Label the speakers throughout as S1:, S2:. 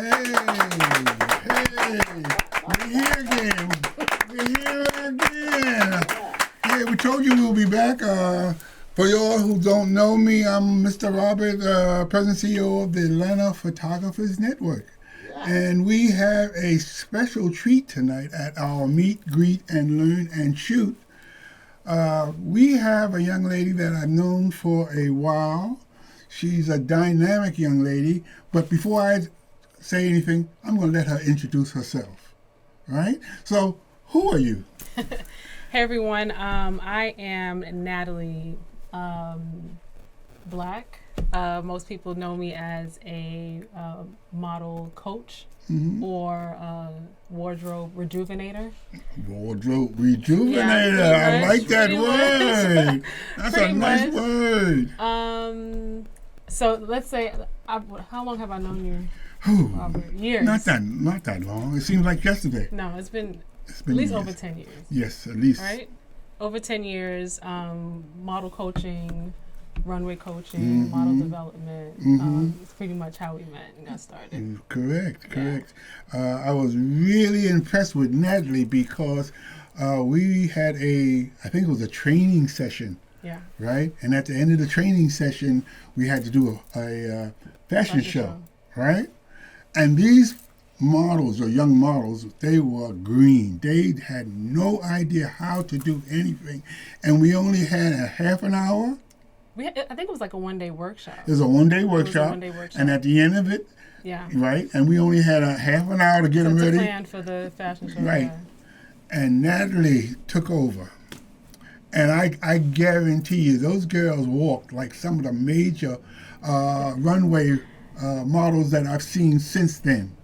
S1: We're here again. We're here again. Yeah, we told you we'll be back. For y'all who don't know me, I'm Mr. Robert, President CEO of the Atlanta Photographers Network. And we have a special treat tonight at our Meet, Greet, and Learn and Shoot. We have a young lady that I've known for a while. She's a dynamic young lady, but before I say anything, I'm going to let her introduce herself. All right? So, who are you?
S2: Hey everyone, I am Natalie Black. Most people know me as a model coach or wardrobe rejuvenator.
S1: Wardrobe rejuvenator. Yeah, I like that word. That's a nice word.
S2: So let's say, how long have I known you? Robert? Years.
S1: Not that long. It seems like yesterday.
S2: No, it's been at least years. Over 10 years.
S1: Yes, at least.
S2: Right? Over 10 years, model coaching, runway coaching, model development. It's pretty much how we met and got started.
S1: Correct. I was really impressed with Natalie because we had I think it was a training session.
S2: Yeah.
S1: Right? And at the end of the training session, we had to do a fashion show. Right? And these models or young models, they were green. They had no idea how to do anything. And we only had a half an hour.
S2: I think it was like a one-day workshop.
S1: It was a one-day workshop. And at the end of it, right? And we only had a half an hour to get them ready.
S2: To plan for the fashion show.
S1: Right. Yeah. And Natalie took over. And I guarantee you, those girls walked like some of the major runway models that I've seen since then.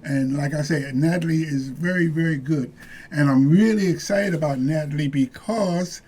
S1: And like I say, Natalie is very, very good. And I'm really excited about Natalie because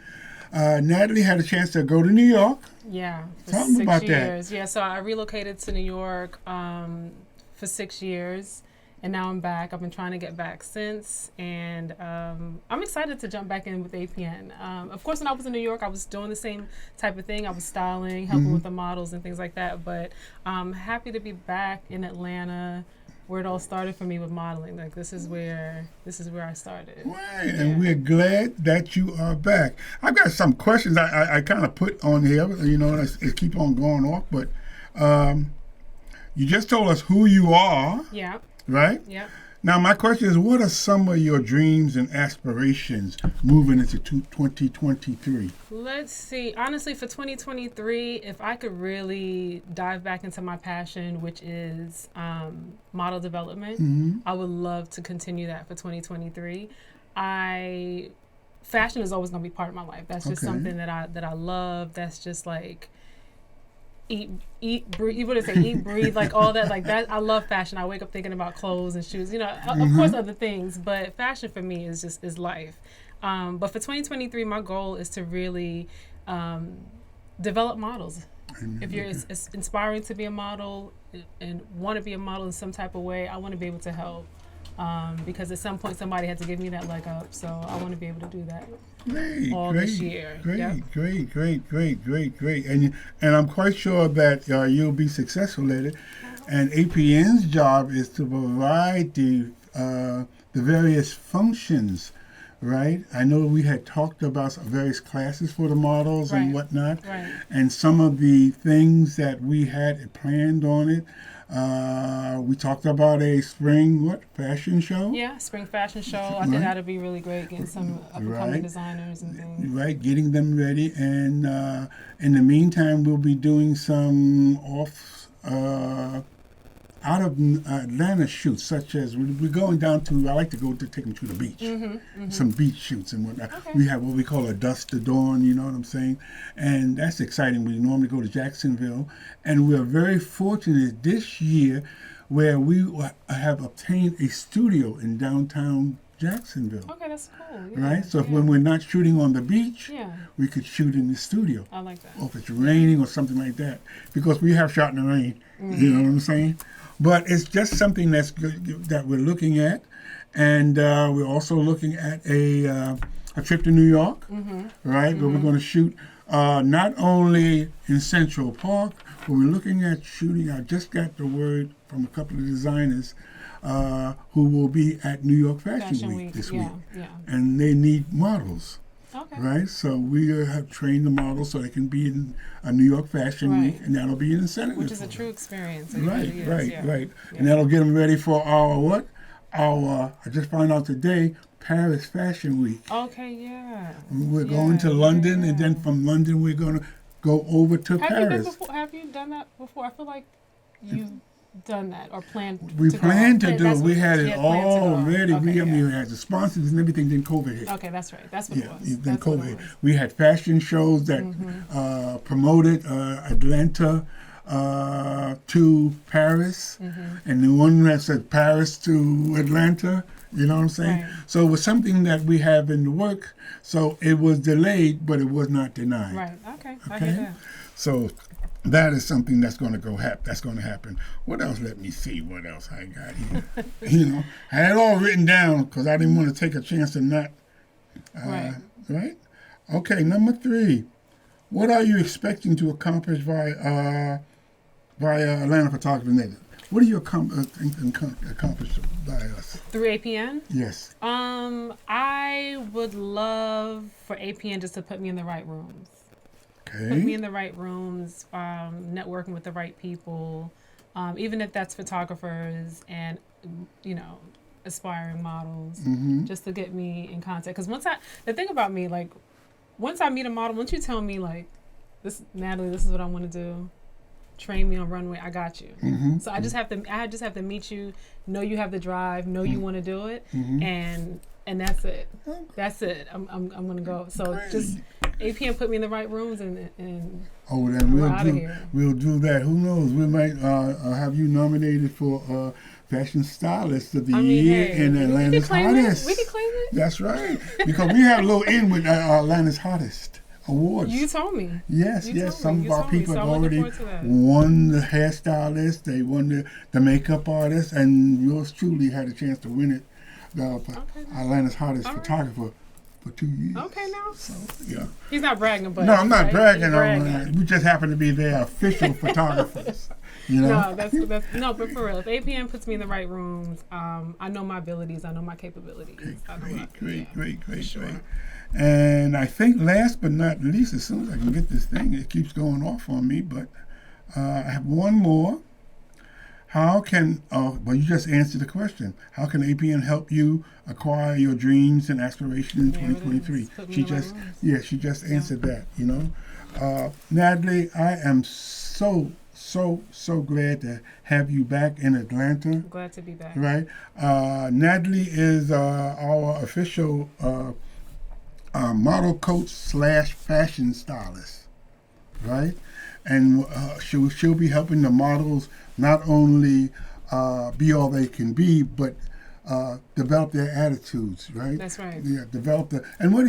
S1: Natalie had a chance to go to New York.
S2: Yeah, for
S1: Tell me about
S2: 6 years.
S1: that.
S2: Yeah, so I relocated to New York for 6 years. And now I'm back. I've been trying to get back since, and I'm excited to jump back in with APN. Of course, when I was in New York, I was doing the same type of thing. I was styling, helping with the models and things like that. But I'm happy to be back in Atlanta, where it all started for me with modeling. Like this is where I started.
S1: Right, and we're glad that you are back. I've got some questions I kind of put on here. You know, it keep on going off, but you just told us who you are.
S2: Yeah.
S1: Right?
S2: Yeah.
S1: Now, my question is, what are some of your dreams and aspirations moving into 2023?
S2: Let's see. Honestly, for 2023, if I could really dive back into my passion, which is model development, I would love to continue that for 2023. Fashion is always going to be part of my life. That's just something that I love. That's just like eat, breathe. You would say eat, breathe, like all that, like that. I love fashion. I wake up thinking about clothes and shoes. You know, of course, other things, but fashion for me is life. But for 2023, my goal is to really develop models. If you're inspiring to be a model and want to be a model in some type of way, I want to be able to help. Because at some point somebody had to give me that leg up, so I want to be able to do that this year.
S1: Great. And I'm quite sure that you'll be successful at it. And APN's job is to provide the various functions, right? I know we had talked about various classes for the models and whatnot, and some of the things that we had planned on it. We talked about a spring fashion show.
S2: Yeah, spring fashion show. I think that'd be really great, getting some up-and-coming designers and things.
S1: Right, getting them ready. And in the meantime, we'll be doing some out of Atlanta shoots, such as we're going down to, I like to go to take them to the beach. Some beach shoots and whatnot. Okay. We have what we call a dusk to dawn, you know what I'm saying? And that's exciting. We normally go to Jacksonville. And we're very fortunate this year where we have obtained a studio in downtown Jacksonville.
S2: Okay, that's cool. Yeah,
S1: right? So when we're not shooting on the beach, we could shoot in the studio.
S2: I like that.
S1: Or if it's raining or something like that. Because we have shot in the rain. You know what I'm saying? But it's just something that's good, that we're looking at. And we're also looking at a trip to New York, right? Where we're going to shoot not only in Central Park, but we're looking at shooting. I just got the word from a couple of designers who will be at New York Fashion Week this week.
S2: Yeah.
S1: And they need models.
S2: Okay.
S1: Right? So we have trained the models so they can be in a New York Fashion Week, and that'll be an incentive.
S2: Which is a true experience.
S1: Right.
S2: Yeah.
S1: And that'll get them ready for our what? I just found out today, Paris Fashion Week.
S2: Okay, yeah.
S1: We're going to London, and then from London we're going to go over to Paris.
S2: Have you done that before? I feel like you've done that or planned
S1: we
S2: to
S1: planned
S2: go.
S1: to do it. We had it all ready.
S2: Okay,
S1: we had the sponsors and everything, then COVID hit.
S2: Okay, that's right. That's what it was.
S1: Then COVID hit. We had fashion shows that promoted Atlanta to Paris, and the one that said Paris to Atlanta. You know what I'm saying?
S2: Right.
S1: So it was something that we have in the work. So it was delayed, but it was not denied.
S2: Right. Okay. I hear that.
S1: So that is something that's going to that's going to happen. What else? Let me see what else I got here. I had it all written down because I didn't want to take a chance of not. Right. Okay. Number 3. What are you expecting to accomplish via Atlanta Photography Native? What do you accomplish by us?
S2: Through APN?
S1: Yes.
S2: I would love for APN just to put me in the right rooms.
S1: Okay.
S2: Put me in the right rooms, networking with the right people, even if that's photographers and, aspiring models, just to get me in contact. Because the thing about me, like, once I meet a model, once you tell me, like, Natalie, this is what I want to do, train me on runway, I got you. So I just have to meet you, know you have the drive, know you want to do it, and that's it. That's it. I'm gonna go. So just APN put me in the right rooms and
S1: then we'll do that. Who knows? We might have you nominated for Fashion Stylist of the Year in Atlanta's Hottest.
S2: We can claim it.
S1: That's right, because we have a little in with Atlanta's Hottest awards.
S2: You told me.
S1: Yes. Some of our people have already won the hairstylist. They won the makeup artist, and yours truly had a chance to win it. Atlanta's Hottest Photographer for 2 years.
S2: Okay, now.
S1: So, yeah.
S2: He's not bragging, but.
S1: No, I'm not bragging on that. We just happen to be their official photographers.
S2: No, that's no, but for real, if APN puts me in the right rooms, I know my abilities, I know my capabilities.
S1: Great. And I think last but not least, as soon as I can get this thing, it keeps going off on me, but I have one more. How can, you just answered the question. How can APN help you acquire your dreams and aspirations in 2023? She just answered that, Natalie, I am so glad to have you back in Atlanta.
S2: I'm glad to be back.
S1: Right? Natalie is our official model coach / fashion stylist, right? And she'll be helping the models not only be all they can be, but develop their attitudes, right?
S2: That's right.
S1: Yeah, develop and what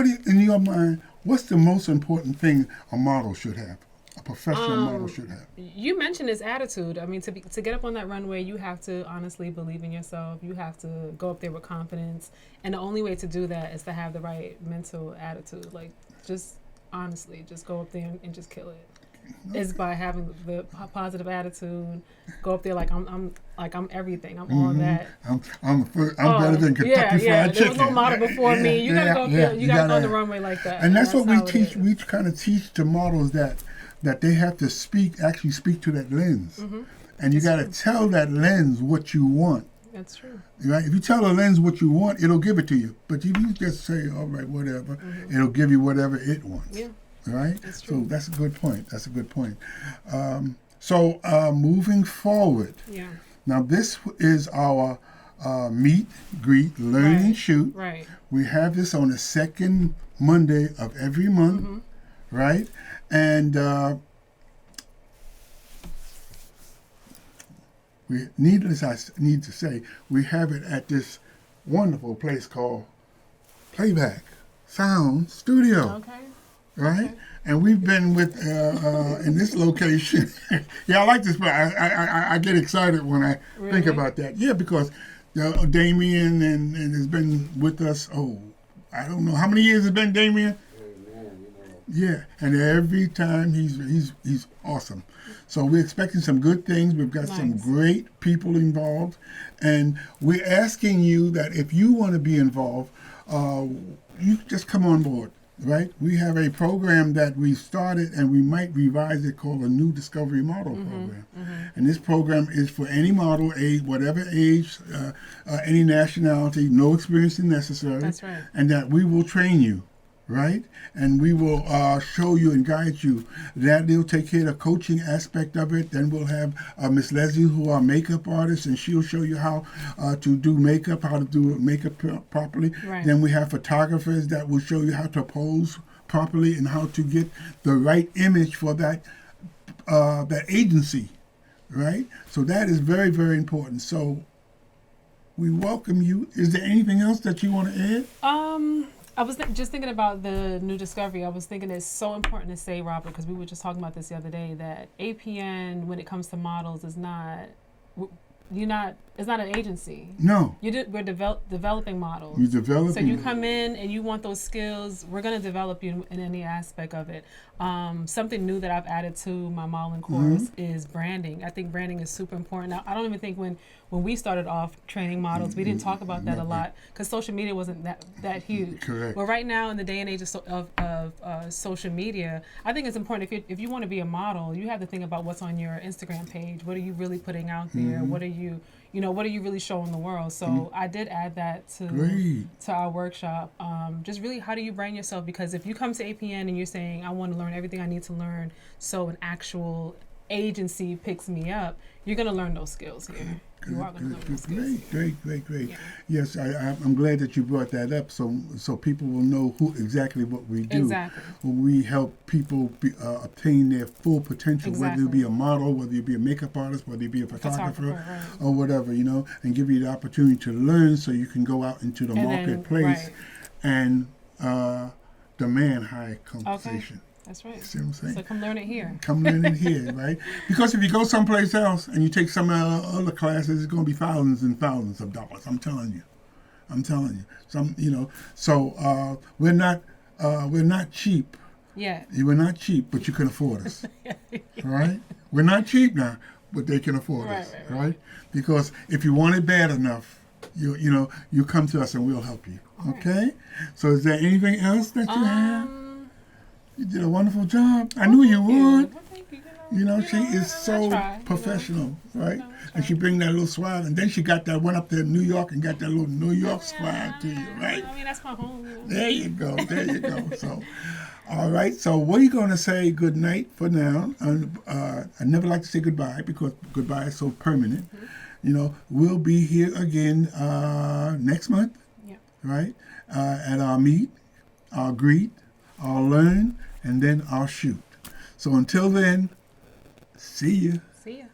S1: in your mind, what's the most important thing a model should have? A professional model should have.
S2: You mentioned his attitude. I mean, to get up on that runway, you have to honestly believe in yourself. You have to go up there with confidence, and the only way to do that is to have the right mental attitude. Like, just honestly, just go up there and just kill it. Okay. Is by having the positive attitude. Go up there like I'm everything. I'm all that.
S1: I'm better than Kentucky Fried Chicken.
S2: There was no model before me. You gotta go up there. You gotta go on the runway like that.
S1: And that's what we teach. We kind of teach the models that they have to actually speak to that lens. And you got to tell that lens what you want.
S2: That's true.
S1: Right? If you tell the lens what you want, it'll give it to you. But if you just say, all right, whatever, it'll give you whatever it wants. Yeah. Right?
S2: That's true.
S1: So that's a good point. So moving forward.
S2: Yeah.
S1: Now this is our meet, greet, learn, and shoot.
S2: Right.
S1: We have this on the second Monday of every month. Right? And we need to say, we have it at this wonderful place called Playback Sound Studio.
S2: Okay.
S1: Right?
S2: Okay.
S1: And we've been with in this location. Yeah, I like this, but I get excited when I think about that. Yeah, because Damien and has been with us. I don't know how many years it's been, Damien. Yeah, and every time he's awesome. So we're expecting some good things. We've got some
S2: Nice.
S1: great people involved, and we're asking you that if you want to be involved, you just come on board. Right? We have a program that we started, and we might revise it, called a New Discovery Model Program. And this program is for any model, age, whatever age, any nationality, no experience is necessary.
S2: That's right.
S1: And that we will train you. Right? And we will show you and guide you. That they'll take care of the coaching aspect of it. Then we'll have Miss Leslie, who are makeup artist, and she'll show you how to do makeup, how to do makeup properly.
S2: Right.
S1: Then we have photographers that will show you how to pose properly and how to get the right image for that agency. Right? So that is very, very important. So we welcome you. Is there anything else that you want to add?
S2: I was just thinking about the New Discovery. I was thinking it's so important to say, Robert, because we were just talking about this the other day, that APN, when it comes to models, is not, it's not an agency.
S1: No.
S2: We're developing models.
S1: We're developing.
S2: So you come in and you want those skills, we're going to develop you in any aspect of it. Something new that I've added to my modeling course is branding. I think branding is super important. Now, I don't even think when we started off training models, we didn't talk about that a lot because social media wasn't that huge.
S1: Correct.
S2: But right now, in the day and age of social media, I think it's important if you want to be a model, you have to think about what's on your Instagram page. What are you really putting out there? What are you really showing the world? So I did add that to our workshop. Just really, how do you brand yourself? Because if you come to APN and you're saying, I want to learn everything I need to learn so an actual agency picks me up, you're going to learn those skills here. You are going to learn those skills.
S1: Great.
S2: Yeah.
S1: Yes, I'm glad that you brought that up, so people will know exactly what we do.
S2: Exactly.
S1: We help people obtain their full potential, whether you be a model, whether you be a makeup artist, whether you be a photographer,
S2: right.
S1: or whatever, and give you the opportunity to learn so you can go out into the marketplace and demand high compensation.
S2: Okay. That's right.
S1: See what I'm saying?
S2: So come learn it here.
S1: Come learn it here, right? Because if you go someplace else and you take some other classes, it's going to be thousands and thousands of dollars. I'm telling you. So we're not cheap.
S2: Yeah.
S1: We're not cheap, but you can afford us. Right? We're not cheap now, but they can afford us. Right? Because if you want it bad enough, you come to us and we'll help you. Okay? So is there anything else that you have? You did a wonderful job. I knew you would.
S2: Well, thank you.
S1: She is so professional, right? And she bring that little swag, and then she got that one up there in New York and got that little New York swag to you, right?
S2: I mean, that's my home.
S1: There you go. So, all right. So we're going to say good night for now. I never like to say goodbye because goodbye is so permanent. We'll be here again next month, right? At our meet, our greet, our learn, and then our shoot. So until then, see ya.
S2: See ya.